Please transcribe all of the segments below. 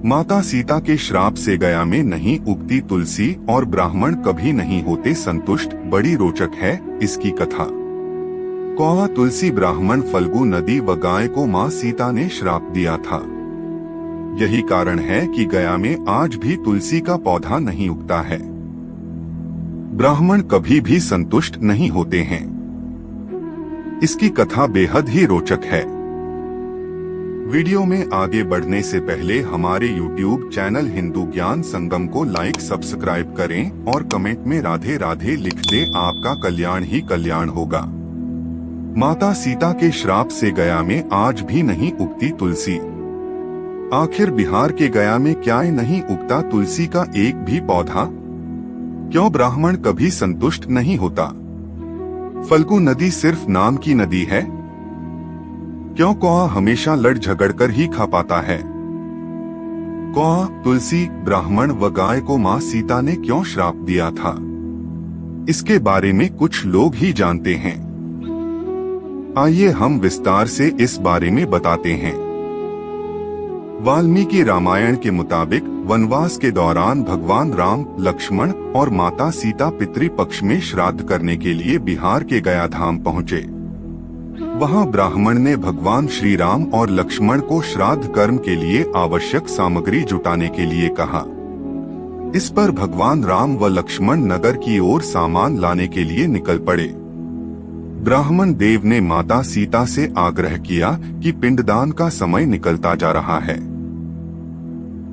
माता सीता के श्राप से गया में नहीं उगती तुलसी और ब्राह्मण कभी नहीं होते संतुष्ट बड़ी रोचक है इसकी कथा। कौआ तुलसी ब्राह्मण फल्गु नदी व गाय को माँ सीता ने श्राप दिया था। यही कारण है कि गया में आज भी तुलसी का पौधा नहीं उगता है। ब्राह्मण कभी भी संतुष्ट नहीं होते हैं। इसकी कथा बेहद ही रोचक है। वीडियो में आगे बढ़ने से पहले हमारे YouTube चैनल हिंदू ज्ञान संगम को लाइक सब्सक्राइब करें और कमेंट में राधे राधे लिख दे। आपका कल्याण ही कल्याण होगा। माता सीता के श्राप से गया में आज भी नहीं उगती तुलसी। आखिर बिहार के गया में क्या नहीं उगता तुलसी का एक भी पौधा? क्यों ब्राह्मण कभी संतुष्ट नहीं होता? फल्गु नदी सिर्फ नाम की नदी है? क्यों कौआ हमेशा लड़ झगड़ कर ही खा पाता है? कौआ, तुलसी, ब्राह्मण व गाय को माँ सीता ने क्यों श्राप दिया था? इसके बारे में कुछ लोग ही जानते हैं। आइए हम विस्तार से इस बारे में बताते हैं। वाल्मीकि रामायण के मुताबिक वनवास के दौरान भगवान राम, लक्ष्मण और माता सीता पितृपक्ष में श्राद्ध करने के लिए बिहार के गया धाम पहुँचे। वहां ब्राह्मण ने भगवान श्री राम और लक्ष्मण को श्राद्ध कर्म के लिए आवश्यक सामग्री जुटाने के लिए कहा। इस पर भगवान राम व लक्ष्मण नगर की ओर सामान लाने के लिए निकल पड़े। ब्राह्मण देव ने माता सीता से आग्रह किया कि पिंडदान का समय निकलता जा रहा है।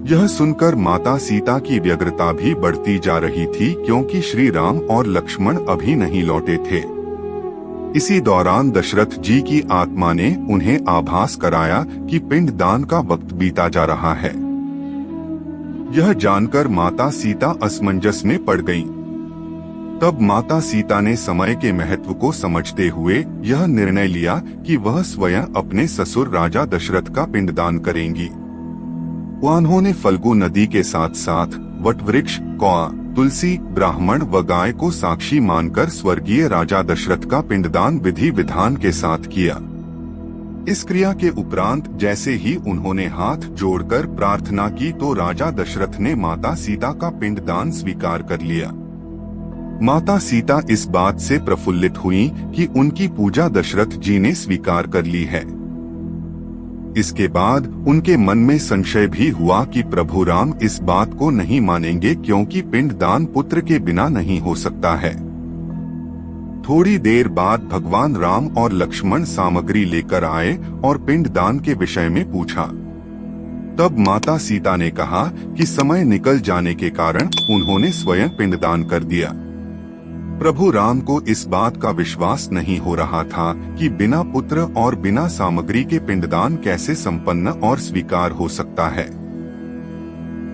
यह सुनकर माता सीता की व्यग्रता भी बढ़ती जा रही थी, क्योंकि श्री राम और लक्ष्मण अभी नहीं लौटे थे। इसी दौरान दशरथ जी की आत्मा ने उन्हें आभास कराया कि पिंडदान का वक्त बीता जा रहा है। यह जानकर माता सीता असमंजस में पड़ गईं। तब माता सीता ने समय के महत्व को समझते हुए यह निर्णय लिया कि वह स्वयं अपने ससुर राजा दशरथ का पिंडदान करेंगी। उन्होंने फल्गु नदी के साथ साथ वटवृक्ष, कौआ, तुलसी, ब्राह्मण व गाय को साक्षी मानकर स्वर्गीय राजा दशरथ का पिंडदान विधि विधान के साथ किया। इस क्रिया के उपरांत जैसे ही उन्होंने हाथ जोड़कर प्रार्थना की तो राजा दशरथ ने माता सीता का पिंडदान स्वीकार कर लिया। माता सीता इस बात से प्रफुल्लित हुई कि उनकी पूजा दशरथ जी ने स्वीकार कर ली है। इसके बाद उनके मन में संशय भी हुआ कि प्रभु राम इस बात को नहीं मानेंगे, क्योंकि पिंडदान पुत्र के बिना नहीं हो सकता है। थोड़ी देर बाद भगवान राम और लक्ष्मण सामग्री लेकर आए और पिंडदान के विषय में पूछा। तब माता सीता ने कहा कि समय निकल जाने के कारण उन्होंने स्वयं पिंडदान कर दिया। प्रभु राम को इस बात का विश्वास नहीं हो रहा था कि बिना पुत्र और बिना सामग्री के पिंडदान कैसे संपन्न और स्वीकार हो सकता है।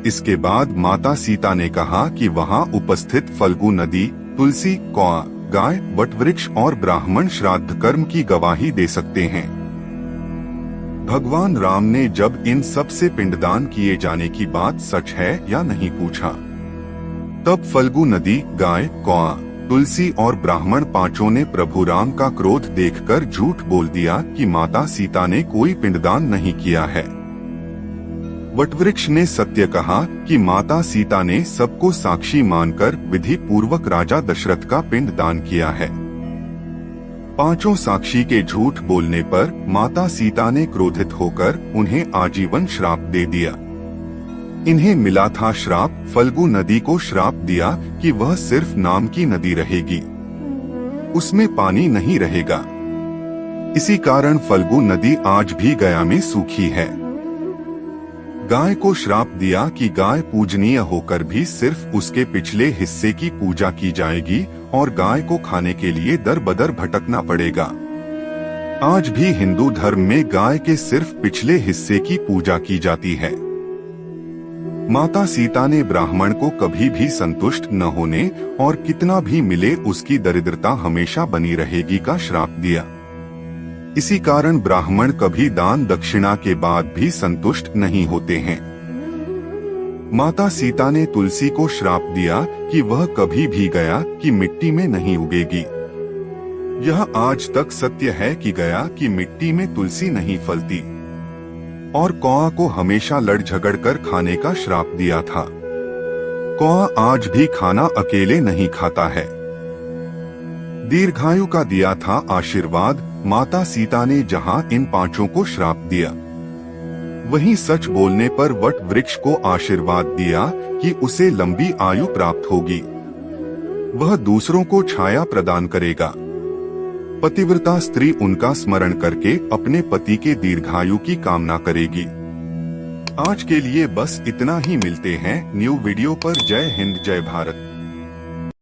इसके बाद माता सीता ने कहा कि वहां उपस्थित फल्गु नदी, तुलसी, कौआ, गाय, वटवृक्ष और ब्राह्मण श्राद्ध कर्म की गवाही दे सकते हैं। भगवान राम ने जब इन सब से पिंडदान किए जाने की बात सच है या नहीं पूछा, तब फल्गु नदी, गाय, कौआ, तुलसी और ब्राह्मण पांचों ने प्रभु राम का क्रोध देखकर झूठ बोल दिया कि माता सीता ने कोई पिंडदान नहीं किया है। वटवृक्ष ने सत्य कहा कि माता सीता ने सबको साक्षी मानकर विधि पूर्वक राजा दशरथ का पिंडदान किया है। पांचों साक्षी के झूठ बोलने पर माता सीता ने क्रोधित होकर उन्हें आजीवन श्राप दे दिया। इन्हें मिला था श्राप, फल्गु नदी को श्राप दिया कि वह सिर्फ नाम की नदी रहेगी, उसमें पानी नहीं रहेगा। इसी कारण फल्गु नदी आज भी गया में सूखी है। गाय को श्राप दिया कि गाय पूजनीय होकर भी सिर्फ उसके पिछले हिस्से की पूजा की जाएगी और गाय को खाने के लिए दर बदर भटकना पड़ेगा। आज भी हिंदू धर्म में गाय के सिर्फ पिछले हिस्से की पूजा की जाती है। माता सीता ने ब्राह्मण को कभी भी संतुष्ट न होने और कितना भी मिले उसकी दरिद्रता हमेशा बनी रहेगी का श्राप दिया। इसी कारण ब्राह्मण कभी दान दक्षिणा के बाद भी संतुष्ट नहीं होते हैं। माता सीता ने तुलसी को श्राप दिया कि वह कभी भी गया की मिट्टी में नहीं उगेगी। यह आज तक सत्य है कि गया की मिट्टी में तुलसी नहीं फलती। और कौआ को हमेशा लड़ झगड़ कर खाने का श्राप दिया था। कौआ आज भी खाना अकेले नहीं खाता है। दीर्घायु का दिया था आशीर्वाद माता सीता ने जहां इन पांचों को श्राप दिया, वहीं सच बोलने पर वट वृक्ष को आशीर्वाद दिया कि उसे लंबी आयु प्राप्त होगी, वह दूसरों को छाया प्रदान करेगा। पतिव्रता स्त्री उनका स्मरण करके अपने पति के दीर्घायु की कामना करेगी। आज के लिए बस इतना ही, मिलते हैं न्यू वीडियो पर। जय हिंद जय भारत।